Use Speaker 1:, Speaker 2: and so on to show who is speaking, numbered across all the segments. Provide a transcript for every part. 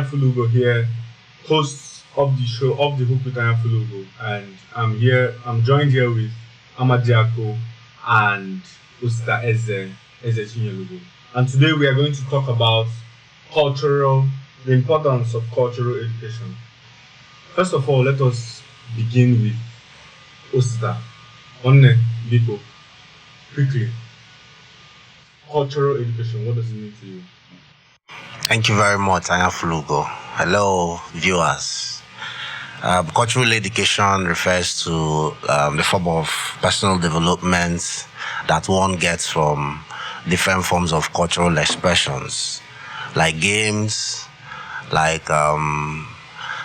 Speaker 1: Anyafulugo here, host of the show of the Hook with Anyafulugo, and I'm joined here with Amadiako and Usta Eze Chinyelugo. And today we are going to talk about the importance of cultural education. First of all, let us begin with Usta. Onne Biko, quickly. Cultural education, what does it mean to you?
Speaker 2: Thank you very much, Anyafulugo. Hello, viewers. Cultural education refers to the form of personal development that one gets from different forms of cultural expressions, like games, like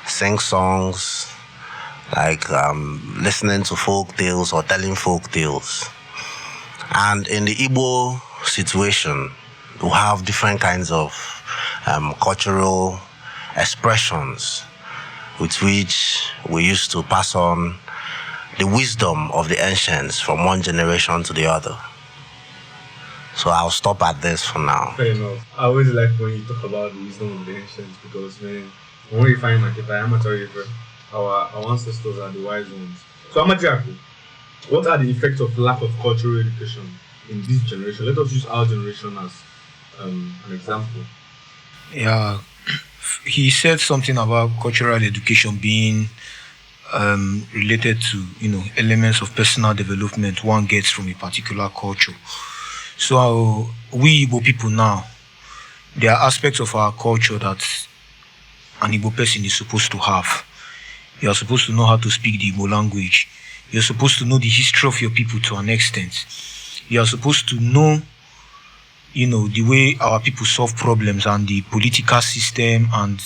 Speaker 2: sing songs, like listening to folk tales or telling folk tales. And in the Igbo situation, we have different kinds of cultural expressions with which we used to pass on the wisdom of the ancients from one generation to the other. So I'll stop at this for now.
Speaker 1: Fair enough. I always like when you talk about the wisdom of the ancients because when we find our ancestors are the wise ones. So Amadiako, what are the effects of lack of cultural education in this generation? Let us use our generation as an example.
Speaker 3: Yeah, he said something about cultural education being related to elements of personal development one gets from a particular culture. So we Igbo people now, there are aspects of our culture that an Igbo person is supposed to have. You are supposed to know how to speak the Igbo language. You're supposed to know the history of your people to an extent. You are supposed to know the way our people solve problems and the political system and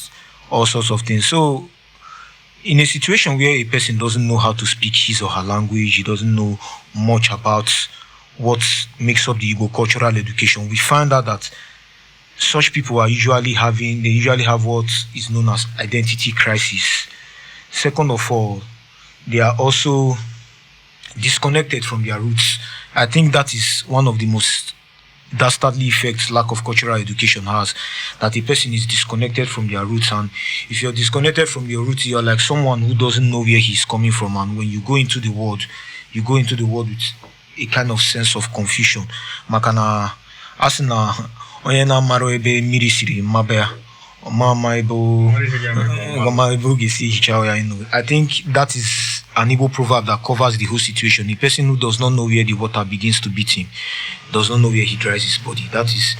Speaker 3: all sorts of things. So, in a situation where a person doesn't know how to speak his or her language, he doesn't know much about what makes up the Igbo cultural education, we find out that such people usually have what is known as identity crisis. Second of all, they are also disconnected from their roots. I think that is one of the most dastardly effects lack of cultural education has, that a person is disconnected from their roots. And if you're disconnected from your roots, you're like someone who doesn't know where he's coming from. And when you go into the world with a kind of sense of confusion. Makana asina oyena maro ebe miri siri mabea. I think that is an Igbo proverb that covers the whole situation. The person who does not know where the water begins to beat him does not know where he dries his body. That is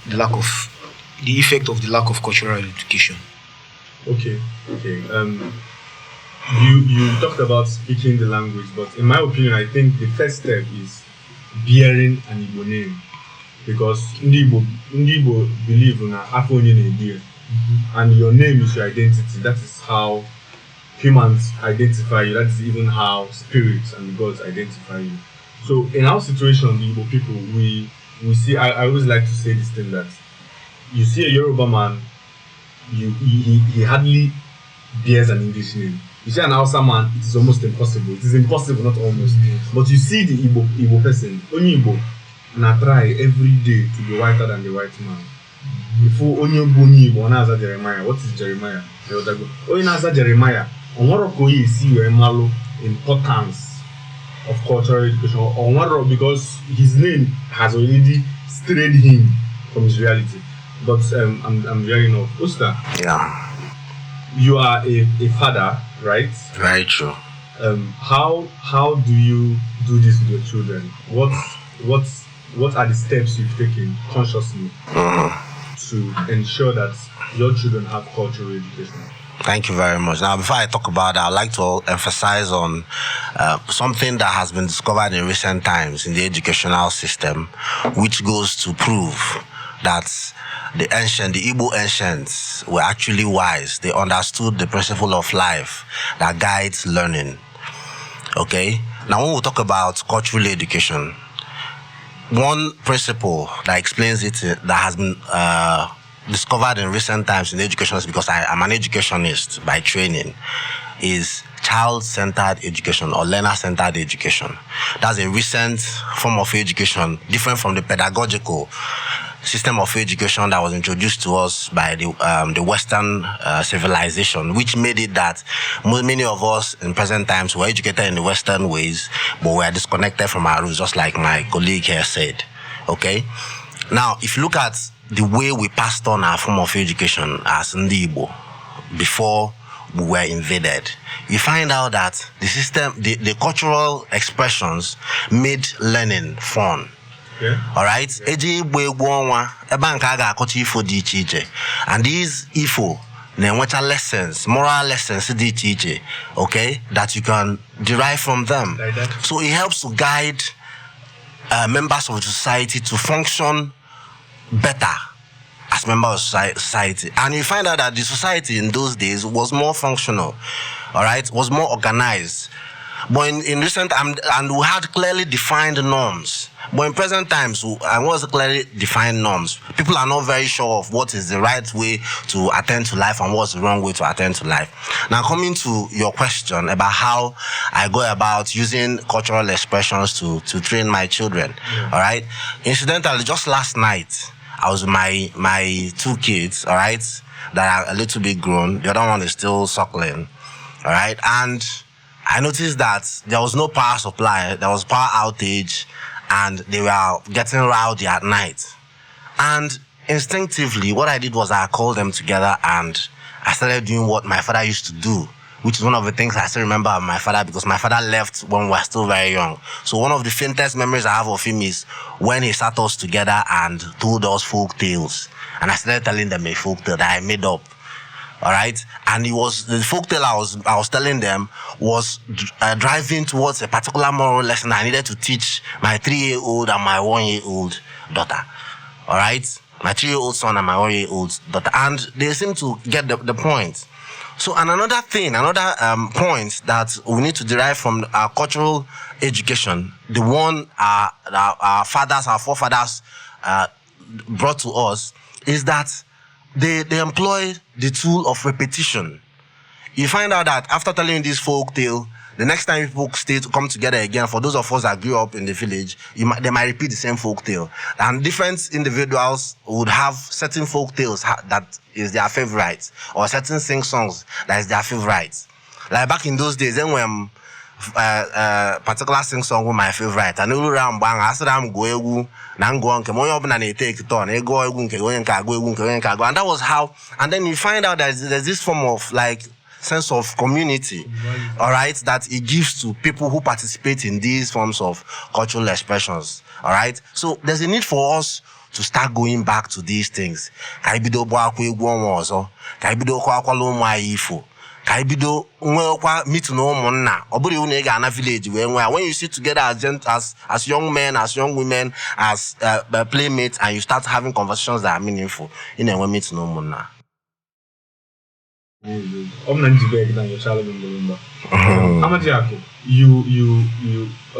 Speaker 3: the effect of the lack of cultural education.
Speaker 1: Okay. You talked about speaking the language, but in my opinion, I think the first step is bearing an Igbo name, because Igbo believe in Afro idea. And your name is your identity. That is how humans identify you. That is even how spirits and gods identify you. So in our situation, the Igbo people, we see. I always like to say this thing that you see a Yoruba man, he hardly bears an English name. You see an Hausa man, it is almost impossible. It is impossible, not almost. But you see the Igbo person, only Igbo, na try every day to be whiter than the white man. Before onye boni Igbo na aza Jeremiah. What is Jeremiah? Onye na aza Jeremiah, onwaro ko yi see we malo importance of cultural education. Onwaro, because his name has already strayed him from his reality. But I'm hearing of Usta.
Speaker 2: Yeah.
Speaker 1: You are a father, right?
Speaker 2: Very true.
Speaker 1: How do you do this with your children? What are the steps you've taken consciously to ensure that your children have cultural education?
Speaker 2: Thank you very much. Now, before I talk about that, I'd like to emphasize on something that has been discovered in recent times in the educational system, which goes to prove that the Igbo ancients were actually wise. They understood the principle of life that guides learning. Okay? Now, when we talk about cultural education, one principle that explains it, that has been discovered in recent times in education, is because I'm an educationist by training, is child-centered education or learner-centered education. That's a recent form of education, different from the pedagogical system of education that was introduced to us by the Western civilization, which made it that many of us in present times were educated in the Western ways, but we are disconnected from our roots, just like my colleague here said. Okay? Now, if you look at the way we passed on our form of education as Ndibo before we were invaded, you find out that the system, the cultural expressions made learning fun.
Speaker 1: Yeah.
Speaker 2: All right. Eji Igbo ebanka ga akọcha ifo dị iche iche, and these ifo na-enwecha lessons, moral lessons dị iche iche, okay, that you can derive from them. So it helps to guide members of the society to function better as members of society. And you find out that the society in those days was more functional, all right, was more organized. But in recent and we had clearly defined norms. But in present times, and what's clearly defined norms? People are not very sure of what is the right way to attend to life and what's the wrong way to attend to life. Now, coming to your question about how I go about using cultural expressions to train my children, all right? Incidentally, just last night, I was with my two kids, all right, that are a little bit grown. The other one is still suckling, all right? And I noticed that there was no power supply, there was power outage, and they were getting rowdy at night. And instinctively, what I did was I called them together and I started doing what my father used to do, which is one of the things I still remember of my father, because my father left when we were still very young. So one of the faintest memories I have of him is when he sat us together and told us folk tales. And I started telling them a folk tale that I made up. All right, and it was the folktale I was telling them was driving towards a particular moral lesson I needed to teach my 3-year-old and my 1-year-old daughter. All right, my 3-year-old son and my 1-year-old daughter, and they seem to get the point. So, and another point that we need to derive from our cultural education, the one our forefathers brought to us, is that they employ the tool of repetition. You find out that after telling this folk tale, the next time people come together again, for those of us that grew up in the village, they might repeat the same folk tale. And different individuals would have certain folk tales that is their favorite, or certain sing-songs that is their favorite. Like back in those days, then when particular sing-song was my favorite, and all around bang, I said I'm going and take it on, and that was how. And then you find out that there's this form of like sense of community, all right, that it gives to people who participate in these forms of cultural expressions, all right. So there's a need for us to start going back to these things. Meet no monna village when you sit together as young men, as young women, as playmates, and you start having conversations that are meaningful, meet no monna.
Speaker 1: You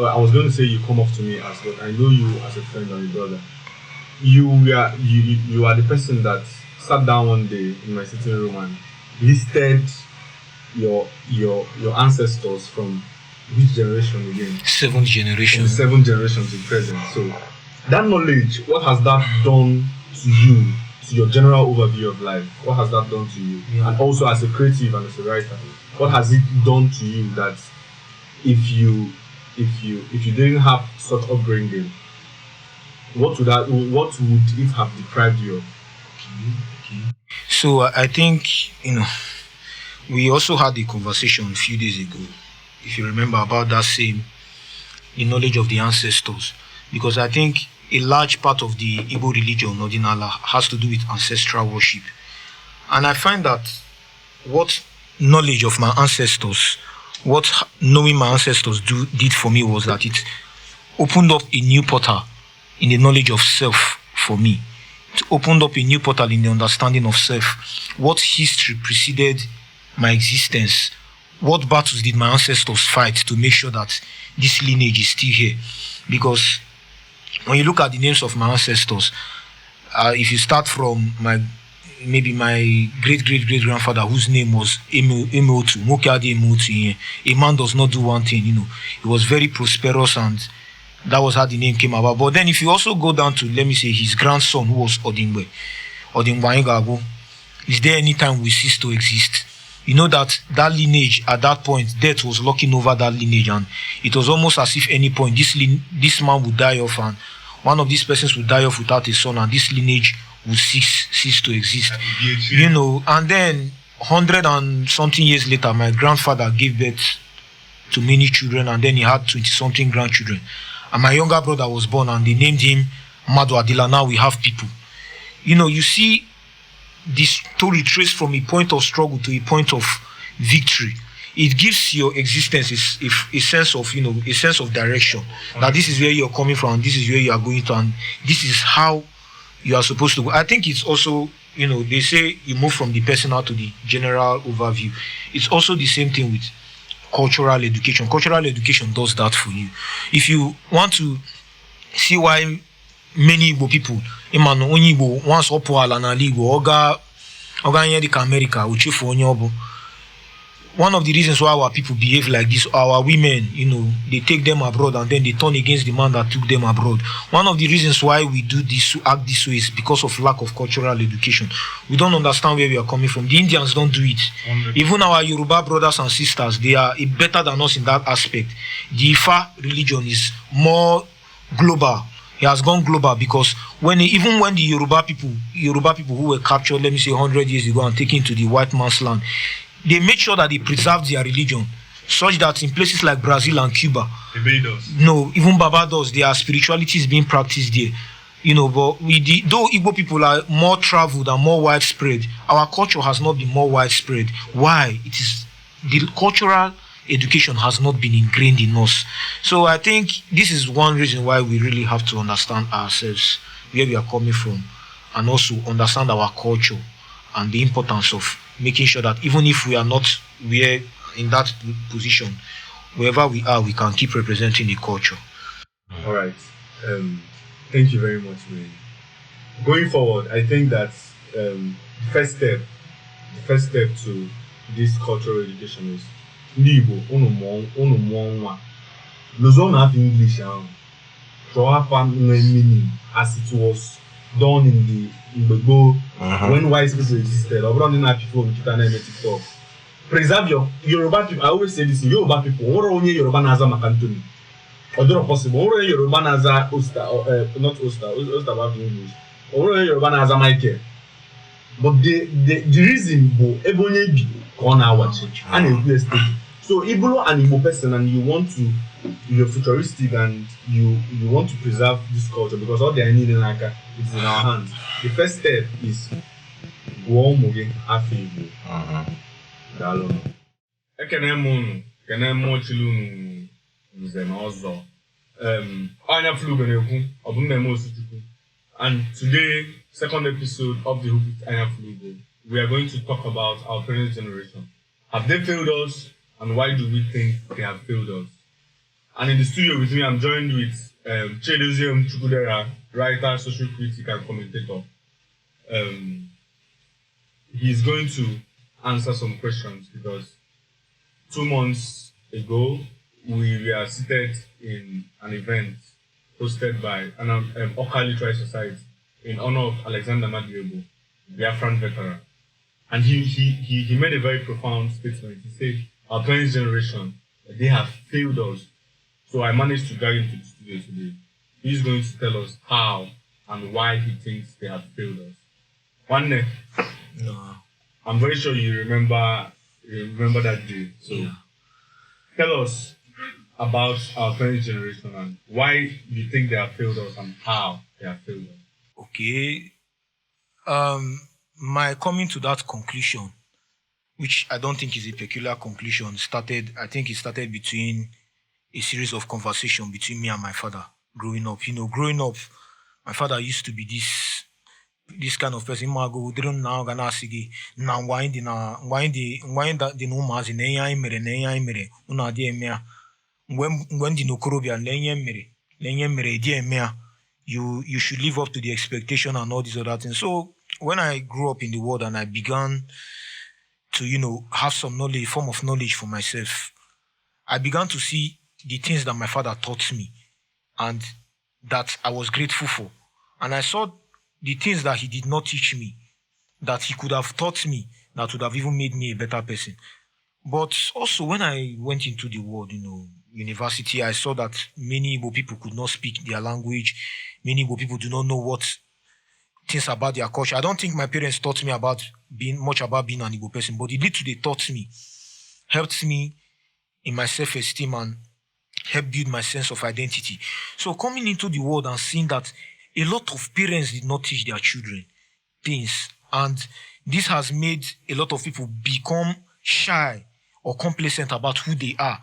Speaker 1: I was going to say you come up to me as, but I know you as a friend and a brother. You are the person that sat down one day in my sitting room and listed your ancestors from which generation again?
Speaker 3: 7th generation.
Speaker 1: From the 7th generation to present. So that knowledge, what has that done to you, to your general overview of life? What has that done to you? Yeah. And also as a creative and as a writer, what has it done to you that if you didn't have such upbringing, what would it have deprived you of?
Speaker 3: Okay. So I think, we also had a conversation a few days ago, if you remember, about that same, the knowledge of the ancestors. Because I think a large part of the Igbo religion, Odinala, has to do with ancestral worship. And I find that what knowledge of my ancestors, what knowing my ancestors did for me was that it opened up a new portal in the knowledge of self for me. It opened up a new portal in the understanding of self. What history preceded my existence? What battles did my ancestors fight to make sure that this lineage is still here? Because when you look at the names of my ancestors, if you start from my great-great-great-grandfather, whose name was Emotu, Mokiade Emotu, a man does not do one thing, he was very prosperous and That was how the name came about. But then if you also go down to, let me say, his grandson, who was Odingwe Ingabo, is there any time we cease to exist? You know that lineage at that point, death was locking over that lineage, and it was almost as if any point this man would die off, and one of these persons would die off without a son, and this lineage would cease to exist. You know, and then 100 and something years later, my grandfather gave birth to many children, and then he had 20-something grandchildren. And my younger brother was born, and they named him Madu Adila. Now we have people. You know, you see this story traced from a point of struggle to a point of victory. It gives your existence a sense of, you know, a sense of direction. That this is where you're coming from, and this is where you are going to, and this is how you are supposed to go. I think it's also, you know, they say you move from the personal to the general overview. It's also the same thing with cultural education. Cultural education does that for you. If you want to see why many Igbo people, onye Igbo once up ala na Igbo, oga nye dika America, uchefu onye obu. One of the reasons why our people behave like this, our women, you know, they take them abroad and then they turn against the man that took them abroad. One of the reasons why we do this, act this way, is because of lack of cultural education. We don't understand where we are coming from. The Indians don't do it. Even our Yoruba brothers and sisters, they are better than us in that aspect. The Ifa religion is more global. It has gone global because even when the Yoruba people who were captured, let me say 100 years ago, and taken to the white man's land, they made sure that they preserved their religion, such that in places like Brazil and Cuba, no, even Barbados, their spirituality is being practiced there. You know, but though Igbo people are more traveled and more widespread, our culture has not been more widespread. Why? It is the cultural education has not been ingrained in us. So I think this is one reason why we really have to understand ourselves, where we are coming from, and also understand our culture and the importance of making sure that even if we are not in that position, wherever we are, we can keep representing the culture.
Speaker 1: All right. Thank you very much, man. Going forward, I think that the first step to this cultural education is Igbo, unu nwa. Lozon have English to have meaning as it was done in the when white people existed. TikTok. Preserve your Yoruba people. I always say this: Yoruba people. Only Yoruba naza makantuni. Although possible, only Yoruba naza Osta, not Osta about English. Only Yoruba naza Michael. But the reason bo ebonye bi kona watch and a good stage. So Igbo and Igbo person, and you want to, you're futuristic and you want to preserve this culture because all they are needing like it's in our hands. The first step is go muge afibu. Dalo. Ekene mo chilunu nze na ozo. Anyafulugo na-ekwu, obu nne mo osuchukwu. And today, second episode of the Hook with Anyafulugo, we are going to talk about our parents' generation. Have they failed us? And why do we think they have failed us? And in the studio with me, I'm joined with Chedozie Chukudera, writer, social critic, and commentator. He's going to answer some questions because 2 months ago, we were seated in an event hosted by an Oka Literary Society in honor of Alexander Madiebo, Biafran veteran. And he made a very profound statement. He said, our parents' generation, they have failed us. So I managed to drag him to the studio today. He's going to tell us how and why he thinks they have failed us. One,
Speaker 3: No.
Speaker 1: I'm very sure you remember that day. So tell us about our parents' generation and why you think they have failed us and how they have failed us.
Speaker 3: Okay. My coming to that conclusion, which I don't think is a peculiar conclusion, I think it started between a series of conversation between me and my father growing up. You know, growing up, my father used to be this kind of person. Mago didn't now gonna sige na wind that the no mas in mere una de mea when the no korobia lenye de mea you should live up to the expectation and all these other things. So when I grew up in the world and I began to, you know, have some knowledge, form of knowledge for myself, I began to see the things that my father taught me and that I was grateful for. And I saw the things that he did not teach me, that he could have taught me, that would have even made me a better person. But also, when I went into the world, university, I saw that many Igbo people could not speak their language. Many Igbo people do not know what things about their culture. I don't think my parents taught me about being an Igbo person, but the little they taught me helped me in my self-esteem and helped build my sense of identity. So coming into the world and seeing that a lot of parents did not teach their children things, and this has made a lot of people become shy or complacent about who they are.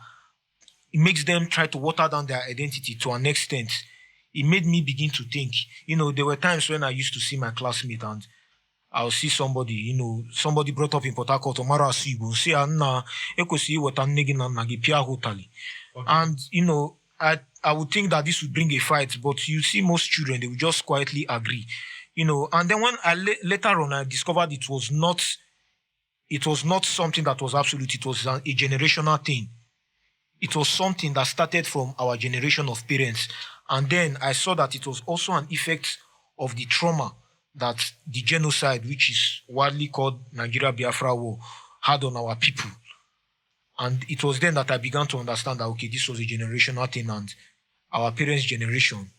Speaker 3: It makes them try to water down their identity to an extent. It made me begin to think. There were times when I used to see my classmate and I'll see somebody, somebody brought up in Port Harcourt, Omara Asibo, say, "Anna, ekosi weta negi na nagi pia hotali." And, I would think that this would bring a fight, but you see most children, they will just quietly agree. And then when later on I discovered it was not something that was absolute, it was a generational thing. It was something that started from our generation of parents. And then I saw that it was also an effect of the trauma that the genocide, which is widely called Nigeria Biafra War, had on our people. And it was then that I began to understand that, okay, this was a generational thing, and our parents' generation,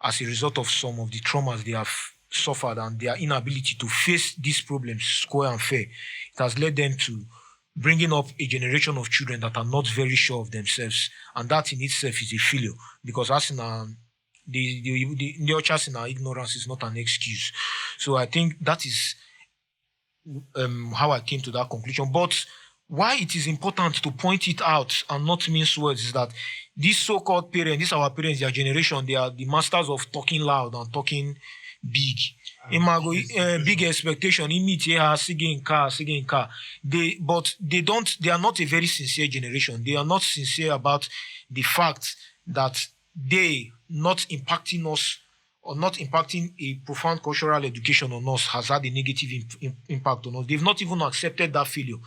Speaker 3: as a result of some of the traumas they have suffered and their inability to face these problems square and fair, it has led them to bringing up a generation of children that are not very sure of themselves. And that in itself is a failure, because as in the nurtures in our ignorance is not an excuse. So I think that is how I came to that conclusion. But why it is important to point it out and not mince words is that these so-called parents, these our parents, their generation, they are the masters of talking loud and talking big. Big expectation, singing car. They are not a very sincere generation. They are not sincere about the fact that they not impacting us or not impacting a profound cultural education on us has had a negative impact on us. They've not even accepted that failure.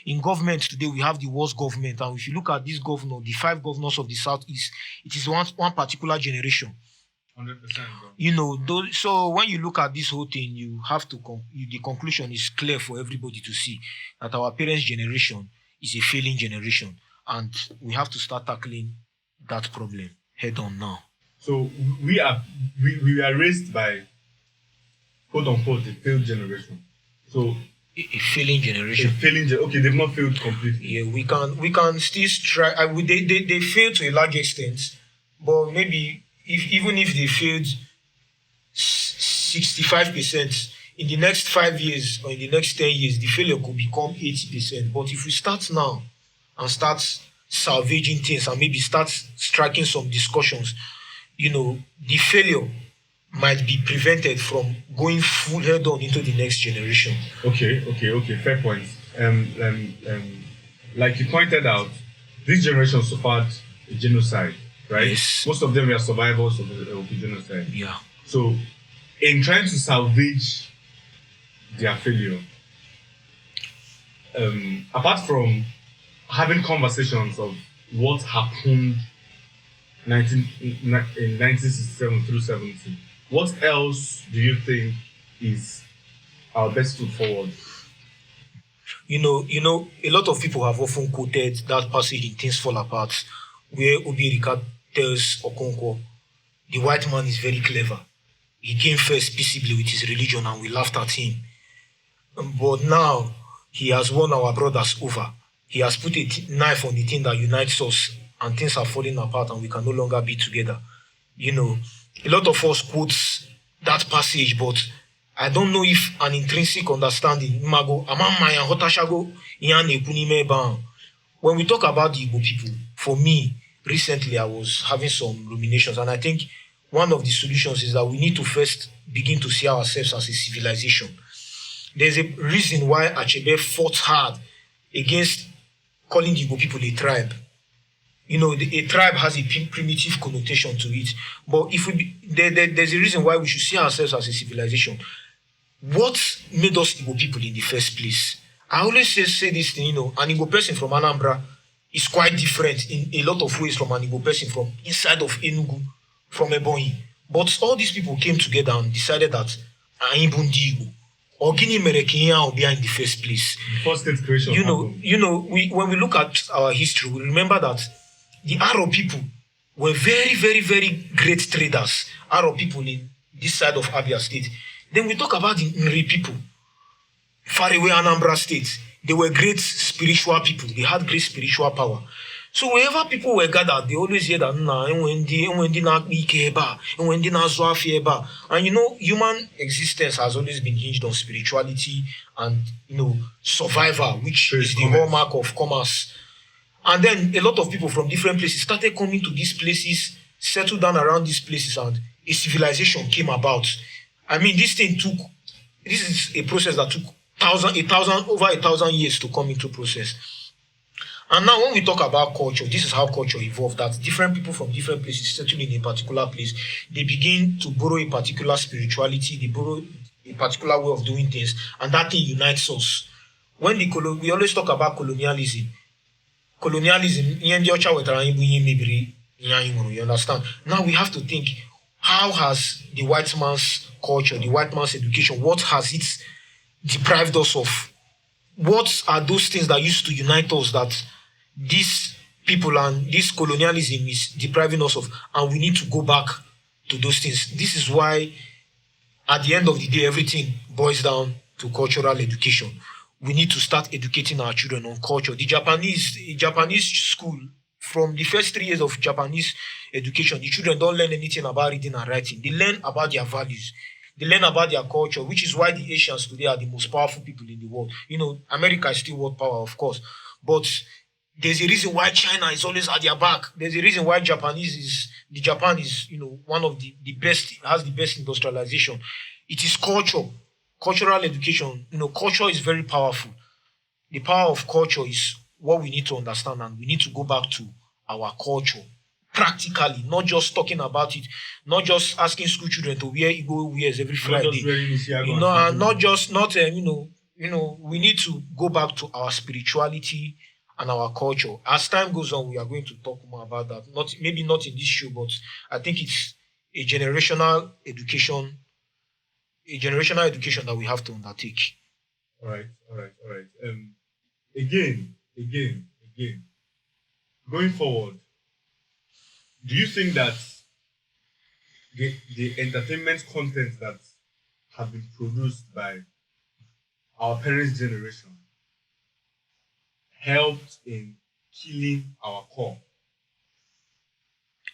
Speaker 3: In government today, we have the worst government. And if you look at this governor, the 5 governors of the Southeast, it is one particular generation.
Speaker 1: 100%.
Speaker 3: So when you look at this whole thing, you have to the conclusion is clear for everybody to see that our parents' generation is a failing generation, and we have to start tackling that problem head on now.
Speaker 1: So we are raised by, quote unquote, a failed generation. So
Speaker 3: a failing generation.
Speaker 1: Okay, they've not failed completely.
Speaker 3: Yeah, we can still try. They failed to a large extent, but maybe even if they failed 65%, in the next 5 years or in the next 10 years, the failure could become 80%. But if we start now and start salvaging things and maybe start striking some discussions, the failure might be prevented from going full head on into the next generation.
Speaker 1: Okay. Fair point. Like you pointed out, this generation suffered a genocide, right?
Speaker 3: Yes.
Speaker 1: Most of them were survivors of the genocide.
Speaker 3: Yeah.
Speaker 1: So, in trying to salvage their failure, apart from having conversations of what happened in 1967 through 70, what else do you think is our best foot forward?
Speaker 3: A lot of people have often quoted that passage in Things Fall Apart, where Obirika tells Okonkwo, the white man is very clever. He came first peaceably with his religion and we laughed at him. But now he has won our brothers over. He has put a knife on the thing that unites us, and things are falling apart and we can no longer be together. A lot of us quotes that passage, but I don't know if an intrinsic understanding. When we talk about the Igbo people, for me, recently I was having some ruminations, and I think one of the solutions is that we need to first begin to see ourselves as a civilization. There's a reason why Achebe fought hard against calling the Igbo people a tribe. A tribe has a primitive connotation to it. But if there's a reason why we should see ourselves as a civilization. What made us Igbo people in the first place? I always say this thing, an Igbo person from Anambra is quite different in a lot of ways from an Igbo person from inside of Enugu, from Ebonyi. But all these people came together and decided that Aimbundi or Guinea Merekinya will be in the first place.
Speaker 1: First state creation.
Speaker 3: When we look at our history, we remember that the Arab people were very, very, very great traders. Arab people in this side of Abia State. Then we talk about the Nri people, far away Anambra State. They were great spiritual people. They had great spiritual power. So wherever people were gathered, they always hear that and human existence has always been hinged on spirituality and survival, which is the hallmark of commerce. And then a lot of people from different places started coming to these places, settled down around these places, and a civilization came about. I mean, this is a process that took over a thousand years to come into process. And now when we talk about culture, this is how culture evolved, that different people from different places settle in a particular place. They begin to borrow a particular spirituality, they borrow a particular way of doing things, and that thing unites us. When we always talk about colonialism, you understand? Now we have to think, how has the white man's culture, the white man's education, what has it deprived us of? What are those things that used to unite us that these people and this colonialism is depriving us of? And we need to go back to those things. This is why, at the end of the day, everything boils down to cultural education. We need to start educating our children on culture. The Japanese school, from the first 3 years of Japanese education, the children don't learn anything about reading and writing. They learn about their values. They learn about their culture, which is why the Asians today are the most powerful people in the world. America is still world power, of course. But there's a reason why China is always at their back. There's a reason why Japan is one of the best, has the best industrialization. It is culture. Cultural education, culture is very powerful. The power of culture is what we need to understand, and we need to go back to our culture practically, not just talking about it, not just asking school children to wear Igbo wears every Friday. We need to go back to our spirituality and our culture. As time goes on, we are going to talk more about that. Maybe not in this show, but I think it's a generational education that we have to undertake.
Speaker 1: All right. Again, going forward, do you think that the entertainment content that have been produced by our parents' generation helped in killing our core?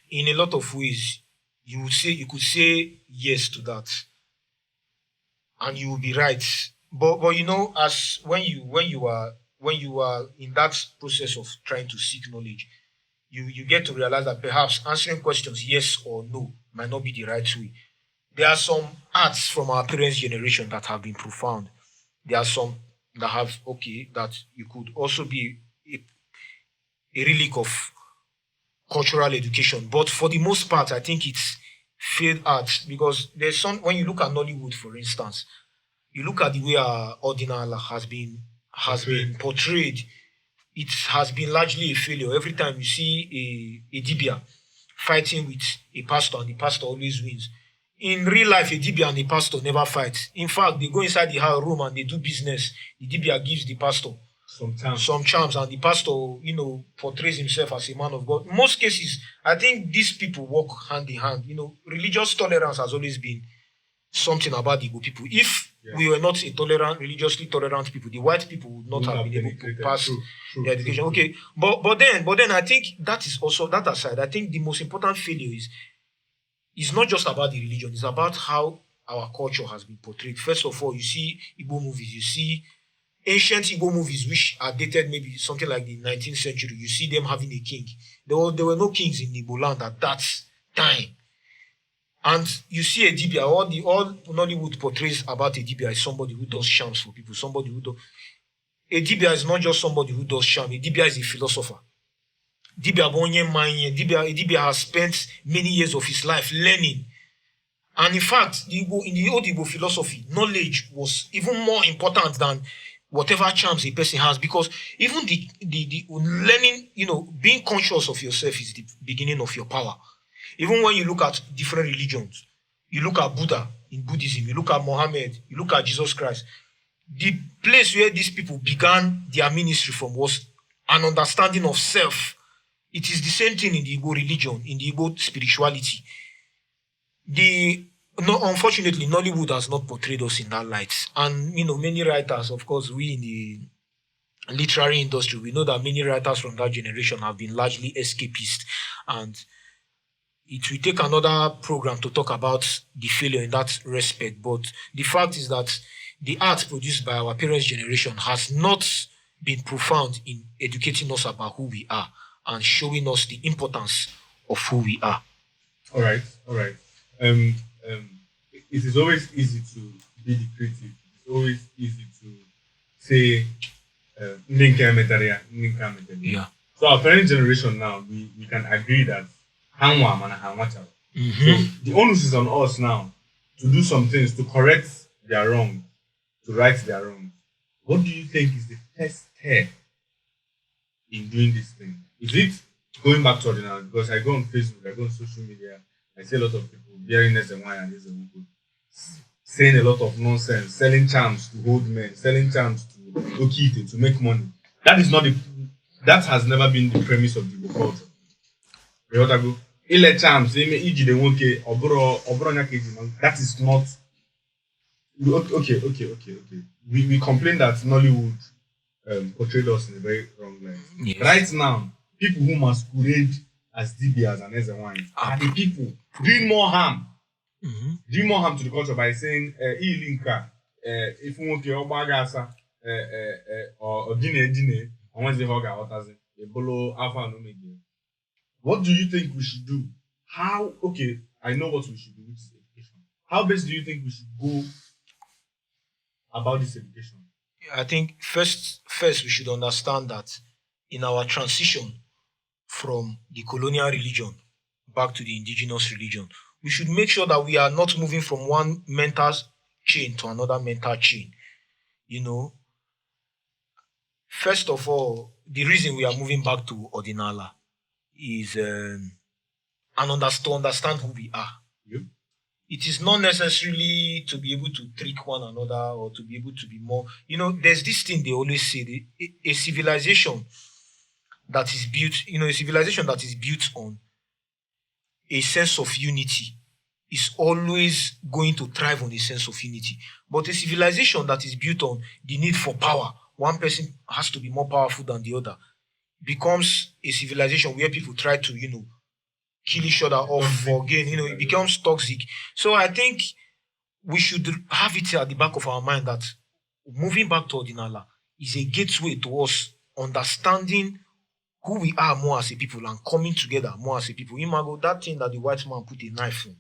Speaker 3: In a lot of ways, you could say yes to that, and you will be right. But as when you are in that process of trying to seek knowledge, you get to realize that perhaps answering questions yes or no might not be the right way. There are some arts from our parents' generation that have been profound. There are some that you could also be a relic of cultural education. But for the most part, I think it's failed art, because there's some, when you look at Nollywood, for instance, you look at the way our ordinal has been portrayed. It has been largely a failure. Every time you see a Dibia fighting with a pastor, and the pastor always wins. In real life, a Dibia and a pastor never fight. In fact, they go inside the room and they do business. The Dibia gives the pastor some charms, and the pastor, portrays himself as a man of God. In most cases, I think these people work hand in hand. Religious tolerance has always been something about the Igbo people. If we were not religiously tolerant people, the white people would not have been able to pass their education. Okay, but then I think that is also, that aside, I think the most important failure is not just about the religion. It's about how our culture has been portrayed. First of all, you see Igbo movies, you see ancient Igbo movies which are dated maybe something like the 19th century. You see them having a king. There were no kings in Igbo land at that time. And you see a Dibia, all Nollywood portrays about a Dibia is somebody who does charms for people. A Dibia is not just somebody who does charm. A Dibia is a philosopher. A Dibia has spent many years of his life learning. And in fact, in the old Igbo philosophy, knowledge was even more important than whatever charms a person has, because even the learning, being conscious of yourself is the beginning of your power. Even when you look at different religions, you look at Buddha in Buddhism, you look at Muhammad, you look at Jesus Christ. The place where these people began their ministry from was an understanding of self. It is the same thing in the Igbo religion, in the Igbo spirituality. The no, unfortunately, Nollywood has not portrayed us in that light. And many writers, of course, we in the literary industry, we know that many writers from that generation have been largely escapist, and it will take another program to talk about the failure in that respect. But the fact is that the art produced by our parents' generation has not been profound in educating us about who we are and showing us the importance of who we are.
Speaker 1: All right, all right. Um, um, it is always easy to be the critic. It's always easy to say, "Ninka metaria, ninka metaria."
Speaker 3: Yeah.
Speaker 1: So our parent generation now, we can agree that hanwa mana hanwacha. So
Speaker 3: Mm-hmm.
Speaker 1: the onus is on us now to do some things to correct their wrong, to right their wrong. What do you think is the first step in doing this thing? Is it going back to ordinary? Because I go on Facebook, I go on social media, I see a lot of people bearing this and wine and this and saying a lot of nonsense, selling charms to hold men, selling charms to Okite to make money. That is not the that has never been the premise of the culture. You know what I go? Ile charms, that is not okay. We complain that Nollywood portrayed us in a very wrong light.
Speaker 3: Yes.
Speaker 1: Right now, people who masquerade as DBs and Ezewines are the people doing more harm.
Speaker 3: Mm-hmm.
Speaker 1: Doing more harm to the culture by saying, Ilinka, if you want to Obagasa, or Dine, or Wednesday Hoga, what has it? Ebolo Alpha and Omega. What do you think we should do? How, okay, I know what we should do, which is education. How best do you think we should go about this education?
Speaker 3: I think first we should understand that in our transition from the colonial religion back to the indigenous religion, we should make sure that we are not moving from one mental chain to another mental chain. First of all, the reason we are moving back to Ordinala is to understand who we are.
Speaker 1: Yep.
Speaker 3: It is not necessarily to be able to trick one another or to be able to be more. There's this thing they always say: a civilization that is built, a civilization that is built on a sense of unity is always going to thrive on a sense of unity. But a civilization that is built on the need for power, one person has to be more powerful than the other, becomes a civilization where people try to, kill each other off for gain. It becomes toxic. So I think we should have it at the back of our mind that moving back to Ordinala is a gateway to us understanding who we are more as a people and coming together more as a people. Imago, that thing that the white man put a knife in,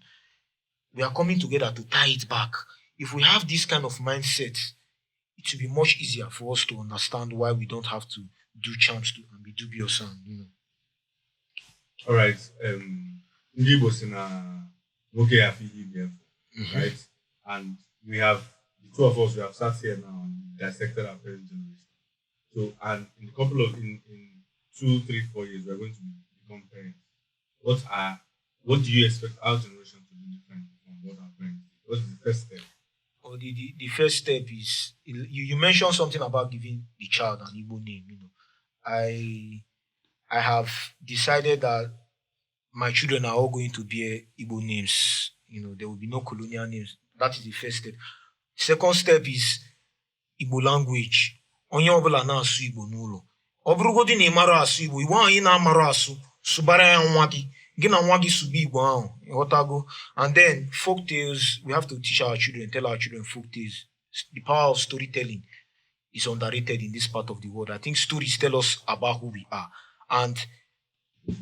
Speaker 3: we are coming together to tie it back. If we have this kind of mindset, it will be much easier for us to understand why we don't have to do charms to and be dubious and.
Speaker 1: All right. Ndị Igbo si na nwoke ya afọ ihe ibe ya, right? And we have the two of us. We have sat here now and dissected our parent generation. So, and in a couple of in 2, 3, 4 years, we are going to become parents. What do you expect our generation to do different from what our parents did? What is the first step?
Speaker 3: Or the first step is you mentioned something about giving the child an Igbo name. I have decided that my children are all going to bear Igbo names. There will be no colonial names. That is the first step. Second step is Igbo language. Onye ọbụla na-asụ Igbo n'ụlọ. Ọ bụrụgodị na ị mara asụ Igbo, iwe ahụ ị na-amara asụ, sụbara ya nwa gị. Gị na nwa gị sụba Igbo ahụ, ịghọtago. And then folk tales, we have to teach our children, tell our children folk tales. The power of storytelling is underrated in this part of the world. I think stories tell us about who we are. And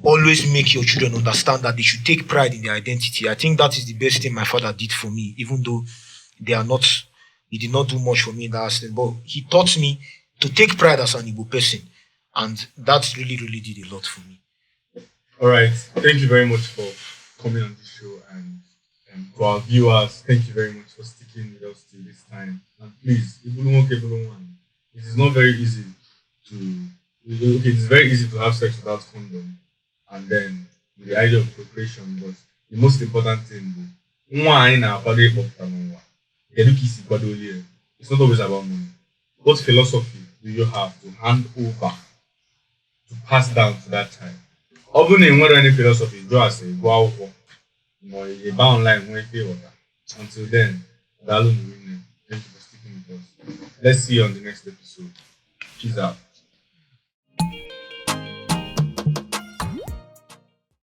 Speaker 3: always make your children understand that they should take pride in their identity. I think that is the best thing my father did for me, even though he did not do much for me in that aspect. But he taught me to take pride as an Igbo person. And that really, really did a lot for me.
Speaker 1: All right. Thank you very much for coming on this show. And to our viewers, thank you very much for sticking with us till this time. And please, it is not very easy to... Okay, it's very easy to have sex without condom. And then the idea of procreation, but the most important thing bụ nwa anyị na-akwado ịkpọpụta n'ụwa kedu ka isi kwado ya. It's not always about money. What philosophy do you have to hand over to pass down to that child? Ọ bụrụ na ị nwere any philosophy, jụọ ase gụọ akwụkwọ ma ịba online nwee ike ịghọta. Until then, daalụ na winne. Thank you for sticking with us. Let's see you on the next episode. Peace out.